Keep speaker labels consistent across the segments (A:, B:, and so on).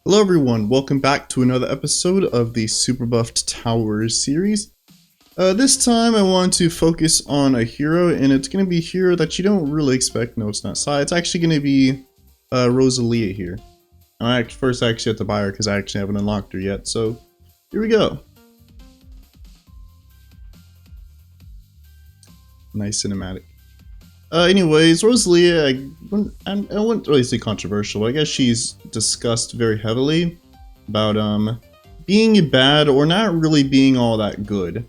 A: Hello everyone, welcome back to another episode of the Super Buffed Towers series. This time I want to focus on a hero, and it's going to be a hero that you don't really expect. No, it's not Sai. It's actually going to be Rosalia here. First I actually have to buy her because I actually haven't unlocked her yet, so here we go. Nice cinematic. Anyways, Rosalia, I wouldn't really say controversial, but I guess she's discussed very heavily about being bad or not really being all that good.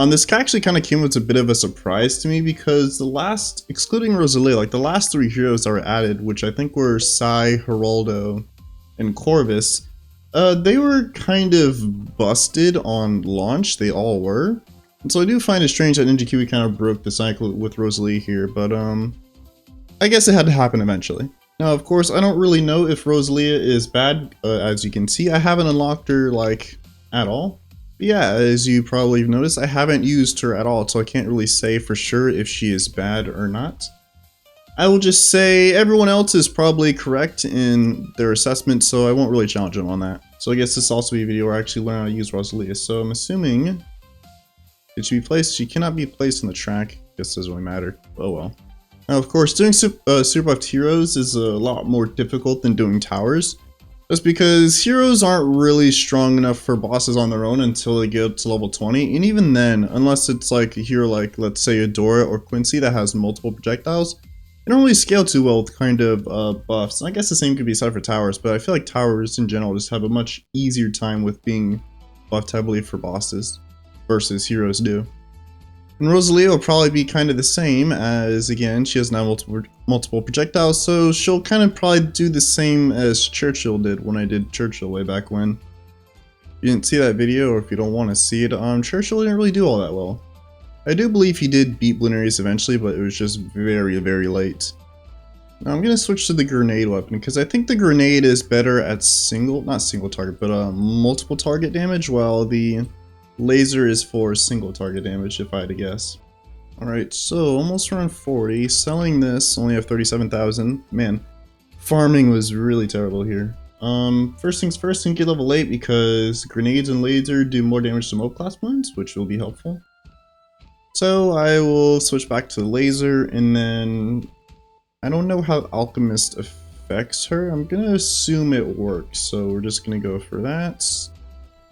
A: This actually kind of came as a bit of a surprise to me because excluding Rosalia, like the last three heroes that were added, which I think were Sai, Geraldo, and Corvus, they were kind of busted on launch. They all were. And so I do find it strange that Ninja Kiwi kind of broke the cycle with Rosalia here, but I guess it had to happen eventually. Now, of course, I don't really know if Rosalia is bad. As you can see, I haven't unlocked her, like, at all. But yeah, as you probably have noticed, I haven't used her at all, so I can't really say for sure if she is bad or not. I will just say everyone else is probably correct in their assessment, so I won't really challenge them on that. So I guess this will also be a video where I actually learn how to use Rosalia. So I'm assuming it should be placed. She cannot be placed on the track. Guess it doesn't really matter. Oh well. Now, of course, doing super buffed heroes is a lot more difficult than doing towers. Just because heroes aren't really strong enough for bosses on their own until they get up to level 20. And even then, unless it's like a hero like, let's say, Adora or Quincy that has multiple projectiles, they don't really scale too well with kind of buffs. And I guess the same could be said for towers, but I feel like towers in general just have a much easier time with being buffed heavily for bosses versus heroes do. And Rosalia will probably be kind of the same, as again she has now multiple projectiles, so she'll kind of probably do the same as Churchill did when I did Churchill way back when. If you didn't see that video, or if you don't want to see it, Churchill didn't really do all that well. I do believe he did beat Bloonarius eventually, but it was just very, very late. Now I'm going to switch to the grenade weapon, because I think the grenade is better at not single target, but multiple target damage, while the laser is for single target damage, if I had to guess. Alright, so almost around 40. Selling this, only have 37,000. Man, farming was really terrible here. First things first, didn't get level 8 because grenades and laser do more damage to mob class points, which will be helpful. So I will switch back to laser, and then I don't know how Alchemist affects her. I'm gonna assume it works, so we're just gonna go for that.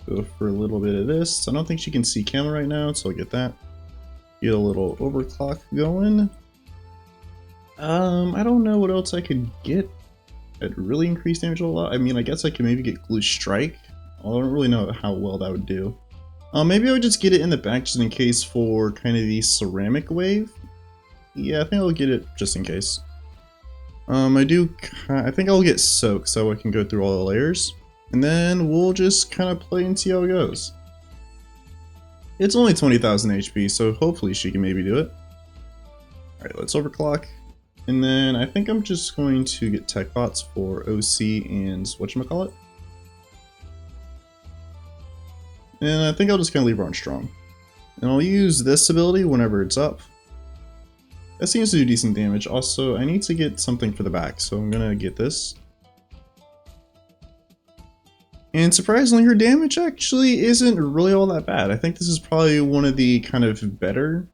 A: Go for a little bit of this. I don't think she can see camera right now, so I'll get that. Get a little overclock going. I don't know what else I could get that really increase damage a lot. I mean, I guess I could maybe get Glue Strike. I don't really know how well that would do. Maybe I would just get it in the back just in case for kind of the ceramic wave. Yeah, I think I'll get it just in case. I think I'll get Soak so I can go through all the layers. And then we'll just kind of play and see how it goes. It's only 20,000 HP, so hopefully she can maybe do it. Alright, let's overclock. And then I think I'm just going to get tech bots for OC and whatchamacallit. And I think I'll just kind of leave her on strong. And I'll use this ability whenever it's up. That seems to do decent damage. Also, I need to get something for the back, so I'm gonna get this. And surprisingly, her damage actually isn't really all that bad. I think this is probably one of the kind of better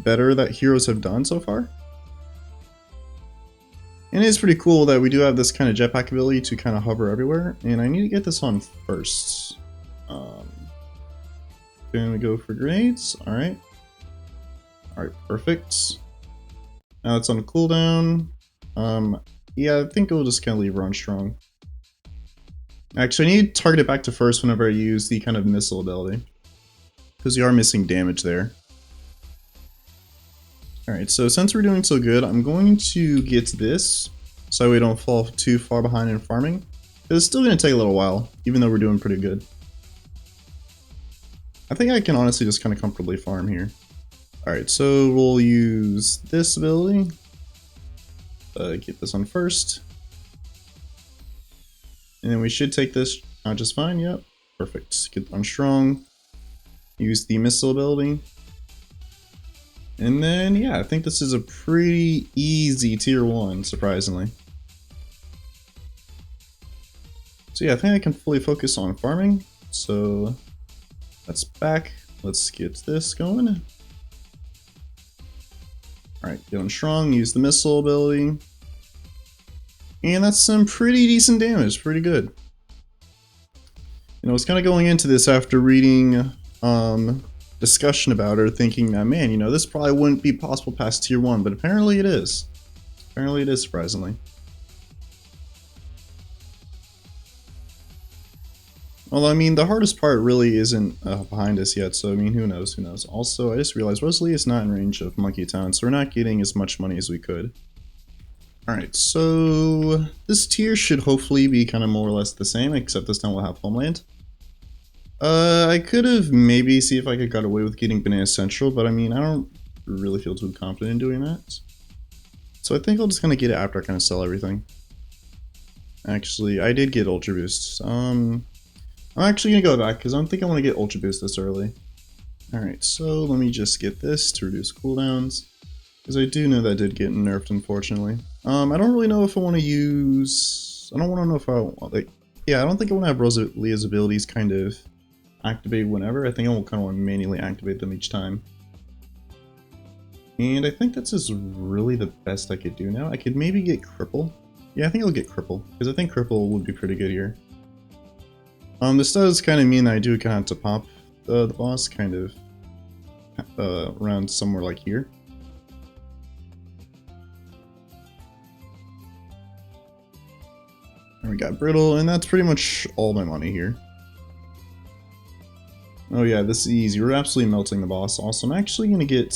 A: that heroes have done so far. And it is pretty cool that we do have this kind of jetpack ability to kind of hover everywhere. And I need to get this on first. Gonna go for grenades. Alright. Alright, perfect. Now it's on cooldown. Yeah, I think we'll just kind of leave her on strong. Actually, I need to target it back to first whenever I use the kind of missile ability, because you are missing damage there. Alright, so since we're doing so good, I'm going to get this, so we don't fall too far behind in farming. It's still going to take a little while, even though we're doing pretty good. I think I can honestly just kind of comfortably farm here. Alright, so we'll use this ability. Get this on first. And then we should take this just fine, yep. Perfect. Get on strong. Use the missile ability. And then, yeah, I think this is a pretty easy tier 1, surprisingly. So yeah, I think I can fully focus on farming. So that's back. Let's get this going. Alright, going strong, use the missile ability. And that's some pretty decent damage, pretty good. You know, I was kind of going into this after reading discussion about her, thinking that, man, you know, this probably wouldn't be possible past tier 1, but apparently it is. Apparently it is, surprisingly. Well, I mean, the hardest part really isn't behind us yet, so I mean, who knows, who knows. Also, I just realized Rosalia is not in range of Monkey Town, so we're not getting as much money as we could. Alright, so this tier should hopefully be kind of more or less the same, except this time we'll have Homeland. I could have maybe see if I could got away with getting Banana Central, but I mean, I don't really feel too confident in doing that. So I think I'll just kind of get it after I kind of sell everything. Actually, I did get Ultra Boost. I'm actually going to go back because I don't think I want to get Ultra Boost this early. Alright, so let me just get this to reduce cooldowns. Because I do know that did get nerfed, unfortunately. I don't really know if I want to use... I don't want to know if I want... Like, yeah, I don't think I want to have Rosalia's abilities kind of activate whenever. I think I will kind of want to manually activate them each time. And I think that's just really the best I could do now. I could maybe get Cripple. Yeah, I think I'll get Cripple. Because I think Cripple would be pretty good here. This does kind of mean that I do kind of have to pop the boss kind of around somewhere like here. And we got Brittle, and that's pretty much all my money here. Oh yeah, this is easy. We're absolutely melting the boss. Also, I'm actually going to get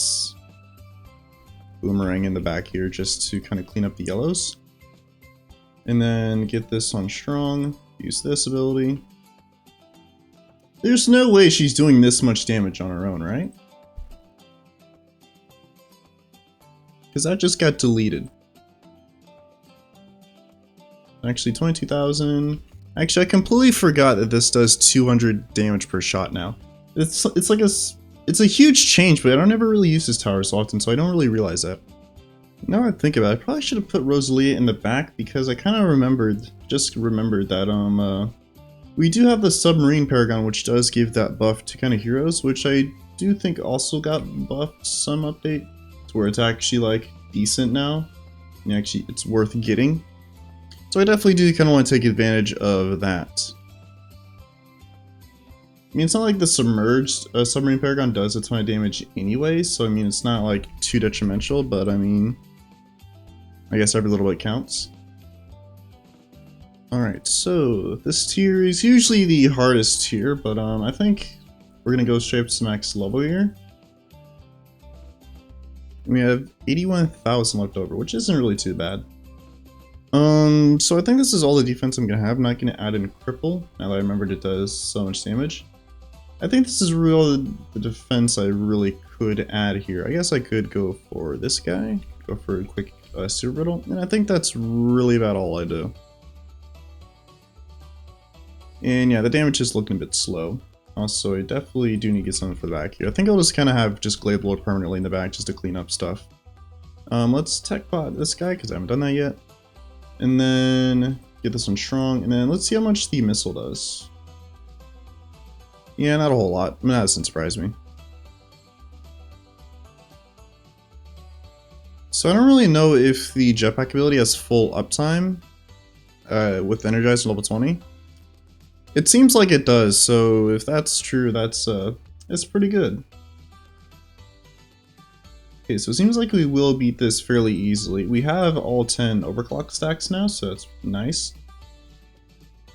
A: Boomerang in the back here just to kind of clean up the yellows. And then get this on strong. Use this ability. There's no way she's doing this much damage on her own, right? Because that just got deleted. Actually, 22,000. Actually, I completely forgot that this does 200 damage per shot now. It's like it's a huge change, but I don't ever really use this tower so often, so I don't really realize that. Now I think about it, I probably should have put Rosalia in the back because I kind of just remembered that we do have the Submarine Paragon, which does give that buff to kind of heroes, which I do think also got buffed some update to where it's actually like decent now, and actually it's worth getting. So I definitely do kind of want to take advantage of that. I mean, it's not like the submerged Submarine Paragon does a ton of damage anyway, so I mean, it's not like too detrimental, but I mean, I guess every little bit counts. Alright, so this tier is usually the hardest tier, but I think we're going to go straight up to max level here. We have 81,000 left over, which isn't really too bad. So I think this is all the defense I'm going to have. I'm not going to add in Cripple, now that I remembered it does so much damage. I think this is really the defense I really could add here. I guess I could go for this guy, go for a quick Super Brittle, and I think that's really about all I do. And yeah, the damage is looking a bit slow. Also, I definitely do need to get something for the back here. I think I'll just kind of have just Glade Lord permanently in the back just to clean up stuff. Let's tech bot this guy because I haven't done that yet. And then get this one strong, and then let's see how much the missile does. Yeah, not a whole lot. I mean, that doesn't surprise me. So I don't really know if the jetpack ability has full uptime with Energizer level 20. It seems like it does, so if that's true, it's pretty good. Okay, so it seems like we will beat this fairly easily. We have all 10 overclock stacks now, so that's nice.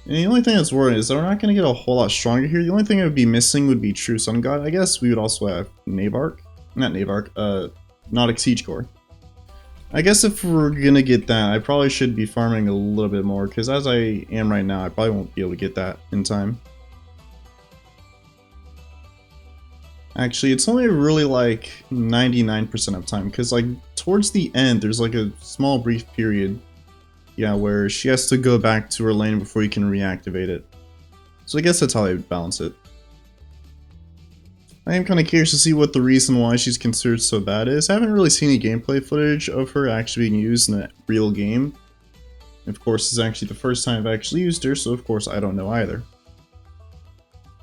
A: And the only thing that's worrying is that we're not going to get a whole lot stronger here. The only thing I would be missing would be True Sun God. I guess we would also have Navark. Not Navark, Nautic Siege Core. I guess if we're going to get that, I probably should be farming a little bit more, because as I am right now, I probably won't be able to get that in time. Actually, it's only really like 99% of time, because like towards the end, there's like a small brief period, yeah, where she has to go back to her lane before you can reactivate it. So I guess that's how I would balance it. I am kind of curious to see what the reason why she's considered so bad is. I haven't really seen any gameplay footage of her actually being used in a real game. Of course, it's actually the first time I've actually used her, so of course I don't know either.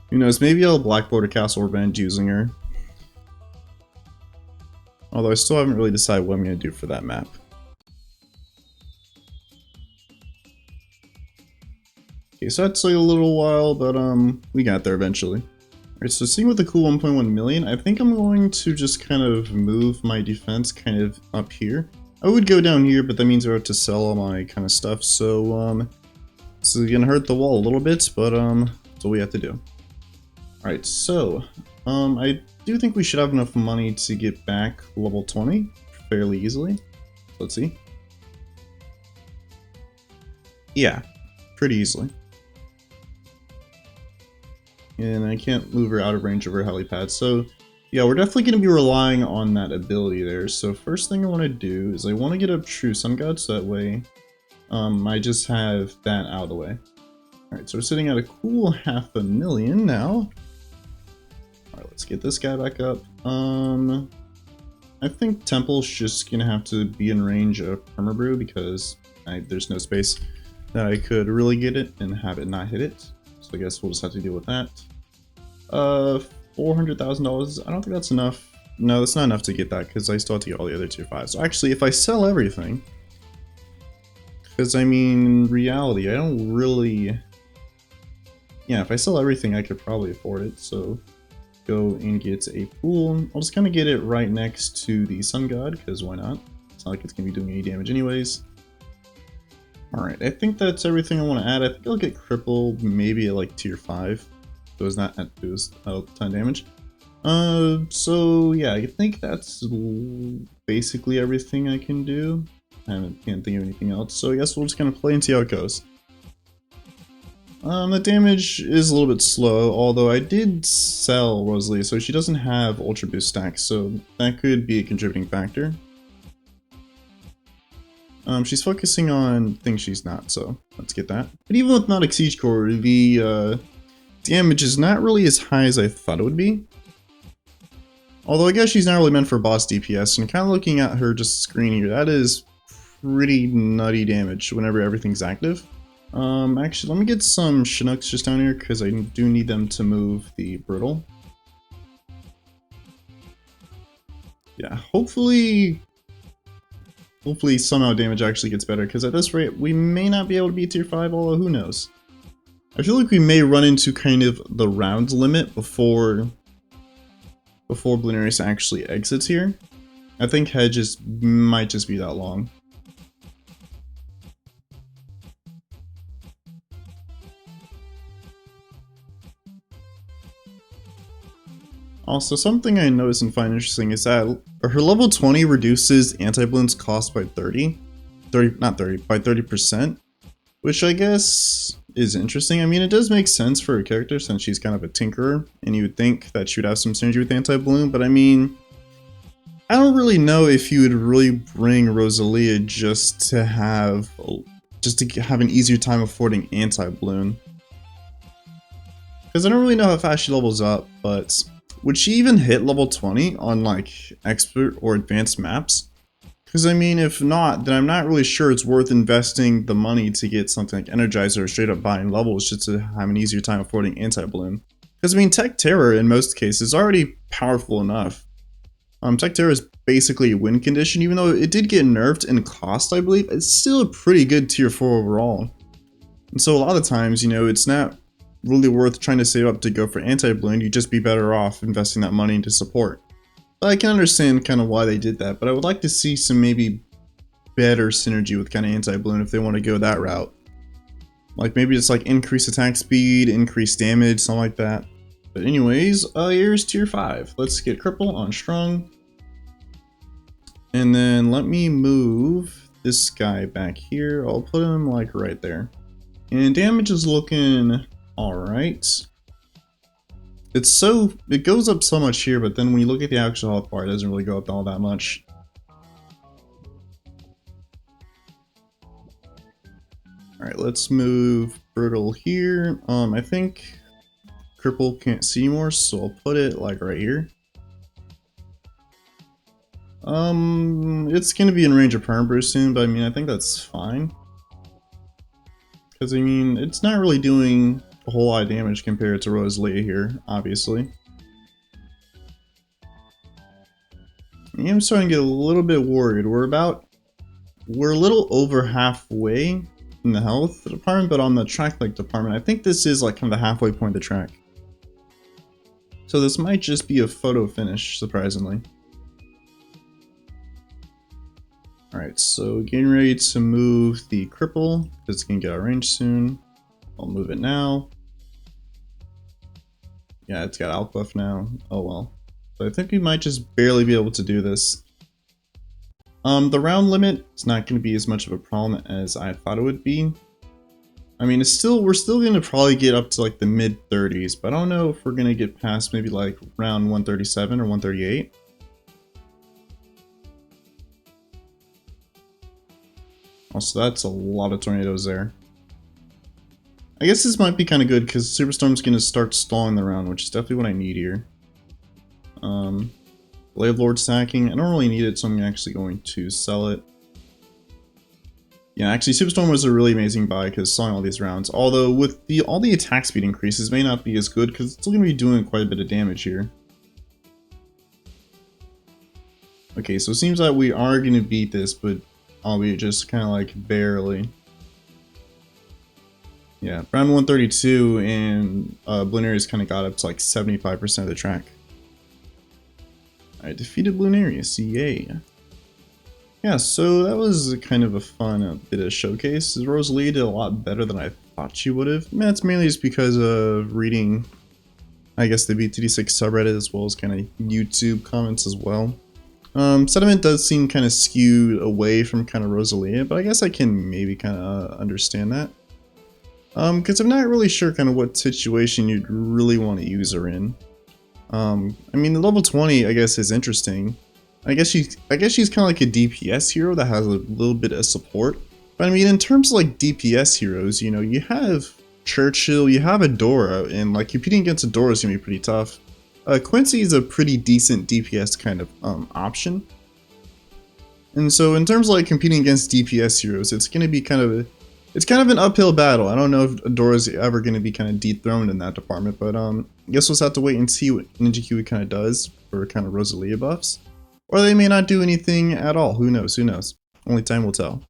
A: Who knows, maybe I'll Blackboard or Castle Revenge using her. Although I still haven't really decided what I'm going to do for that map. Okay, so that's like a little while, but we got there eventually. Alright, so seeing with the cool 1.1 million, I think I'm going to just kind of move my defense kind of up here. I would go down here, but that means I have to sell all my kind of stuff, so this is gonna hurt the wall a little bit, but that's all we have to do. Alright, so I do think we should have enough money to get back level 20 fairly easily. Let's see. Yeah, pretty easily. And I can't move her out of range of her helipad, so yeah, we're definitely going to be relying on that ability there. So first thing I want to do is I want to get up True Sun God, so that way I just have that out of the way. Alright, so we're sitting at a cool 500,000 now. Alright, let's get this guy back up. I think Temple's just going to have to be in range of Permabrew because there's no space that I could really get it and have it not hit it. So I guess we'll just have to deal with that. $400,000. I don't think that's enough. No, that's not enough to get that because I still have to get all the other tier 5s. So actually, if I sell everything, because I mean, in reality, I don't really. Yeah, if I sell everything, I could probably afford it. So go and get a pool. I'll just kind of get it right next to the Sun God because why not? It's not like it's gonna be doing any damage anyways. Alright, I think that's everything I want to add. I think I'll get crippled maybe at like tier 5. So it's not at boost a ton of damage. So yeah, I think that's basically everything I can do. I can't think of anything else, so I guess we'll just kind of play and see how it goes. The damage is a little bit slow, although I did sell Rosalia, so she doesn't have Ultra Boost stacks, so that could be a contributing factor. She's focusing on things she's not, so let's get that. But even with Nautic Siege Core, the damage is not really as high as I thought it would be. Although I guess she's not really meant for boss DPS, and kind of looking at her just screen here, that is pretty nutty damage whenever everything's active. Actually, let me get some Chinooks just down here, because I do need them to move the Brittle. Yeah, hopefully somehow damage actually gets better, because at this rate, we may not be able to beat tier 5, although who knows. I feel like we may run into kind of the round limit before Bloonarius actually exits here. I think Hedges might just be that long. Also, something I noticed and find interesting is that her level 20 reduces anti-bloon's cost by 30%, which I guess is interesting. I mean, it does make sense for her character since she's kind of a tinkerer, and you would think that she would have some synergy with anti-bloon, but I mean, I don't really know if you would really bring Rosalia just to have an easier time affording anti-bloon. Because I don't really know how fast she levels up, but would she even hit level 20 on like expert or advanced maps? Because I mean, if not, then I'm not really sure it's worth investing the money to get something like Energizer or straight up buying levels just to have an easier time affording anti-bloon. Because I mean, Tech Terror in most cases is already powerful enough. Tech Terror is basically a win condition, even though it did get nerfed in cost, I believe. It's still a pretty good tier 4 overall. And so a lot of times, you know, it's not really worth trying to save up to go for anti-bloon. You'd just be better off investing that money into support. But I can understand kind of why they did that, but I would like to see some maybe better synergy with kind of anti-bloon if they want to go that route. Like maybe it's like increase attack speed, increase damage, something like that. But anyways, here's tier 5. Let's get Cripple on Strong. And then let me move this guy back here. I'll put him like right there. And damage is looking alright. It goes up so much here, but then when you look at the actual health bar, it doesn't really go up all that much. Alright, let's move Brutal here. I think Cripple can't see more, so I'll put it like right here. It's gonna be in range of Permabrew soon, but I mean, I think that's fine. Because, I mean, it's not really doing a whole lot of damage compared to Rosalia here, obviously. I am starting to get a little bit worried. We're a little over halfway in the health department, but on the track like department, I think this is like kind of the halfway point of the track. So this might just be a photo finish, surprisingly. Alright, so getting ready to move the cripple, because it's going to get out of range soon. I'll move it now. Yeah, it's got out buff now. Oh well. So I think we might just barely be able to do this. The round limit is not going to be as much of a problem as I thought it would be. I mean, we're still going to probably get up to like the mid 30s, but I don't know if we're going to get past maybe like round 137 or 138. Also, that's a lot of tornadoes there. I guess this might be kind of good because Superstorm's going to start stalling the round, which is definitely what I need here. Blade Lord stacking. I don't really need it, so I'm actually going to sell it. Yeah, actually, Superstorm was a really amazing buy because stalling all these rounds. Although with all the attack speed increases may not be as good because it's still going to be doing quite a bit of damage here. Okay, so it seems like we are going to beat this, but albeit just kind of like barely. Yeah, round 132 and Bloonarius kind of got up to like 75% of the track. I defeated Bloonarius, yay. Yeah, so that was kind of a fun bit of showcase. Rosalia did a lot better than I thought she would have. That's mainly just because of reading, I guess, the BTD6 subreddit as well as kind of YouTube comments as well. Sentiment does seem kind of skewed away from kind of Rosalia, but I guess I can maybe kind of understand that. Because I'm not really sure kind of what situation you'd really want to use her in. I mean, the level 20, I guess, is interesting. I guess she's kind of like a DPS hero that has a little bit of support. But I mean, in terms of like DPS heroes, you know, you have Churchill, you have Adora, and like competing against Adora is gonna be pretty tough. Quincy is a pretty decent DPS kind of option. And so in terms of like competing against DPS heroes, it's gonna be kind of an uphill battle. I don't know if Adora's ever going to be kind of dethroned in that department, but I guess we'll just have to wait and see what Ninja Kiwi kind of does for kind of Rosalia buffs. Or they may not do anything at all. Who knows? Who knows? Only time will tell.